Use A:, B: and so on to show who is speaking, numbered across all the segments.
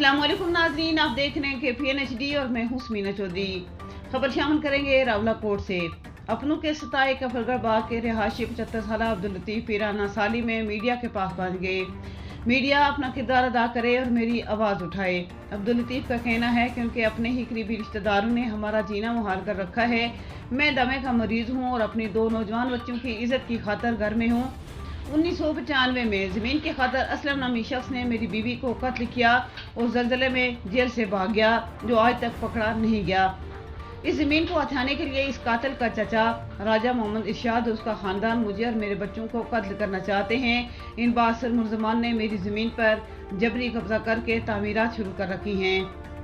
A: अस्सलाम वालेकुम नाजरीन, आप देख रहे हैं KPN HD और मैं हूं समीना चौधरी। खबर शामिल करेंगे रावलाकोट से। अपनों के सताए कफलगढ़ बाग के रिहायशी 75 साल अब्दुल लतीफ पीराना साली में मीडिया के पास पहुंच गए। मीडिया अपना किरदार अदा करे और मेरी आवाज़ उठाए। अब्दुल लतीफ का कहना है कि उनके अपने ही करीबी रिश्तेदारों ने हमारा जीना मुहाल कर रखा है। मैं दमे का मरीज हूँ और अपनी 2 नौजवान बच्चों की इज्जत की खातर घर में हूँ। 1995 में ज़मीन की खातर असलम नामी शख्स ने मेरी बीवी को कत्ल किया और ज़लज़ले में जेल से भाग गया, जो आज तक पकड़ा नहीं गया। इस ज़मीन को हथियाने के लिए इस कातिल का चचा राजा मोहम्मद इरशाद और उसका ख़ानदान मुझे और मेरे बच्चों को कत्ल करना चाहते हैं। इन बासर मुलज़मान ने मेरी ज़मीन पर जबरी कब्जा करके तामीरात शुरू कर रखी हैं।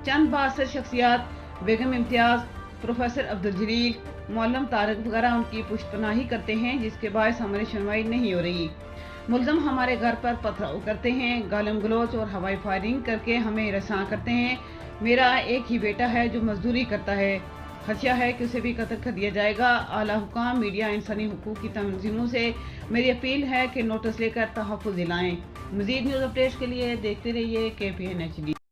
A: चंद बासर शख्सियात बेगम इम्तियाज़, प्रोफेसर अब्दुल जलील, मौलम तारक वगैरह उनकी पुष्टपनाही करते हैं, जिसके बायस हमारी सुनवाई नहीं हो रही। मुलजम हमारे घर पर पथराव करते हैं, गालम गलोच और हवाई फायरिंग करके हमें रसां करते हैं। मेरा एक ही बेटा है जो मजदूरी करता है। खदशा है कि उसे भी कत्ल कर दिया जाएगा। आला हुकाम, मीडिया, इंसानी हुकूक की तंजीमों से मेरी अपील है कि नोटिस लेकर तहफ़्फ़ुज़ दिलाएं। मज़ीद न्यूज़ अपडेट्स के लिए देखते रहिए KPN HD।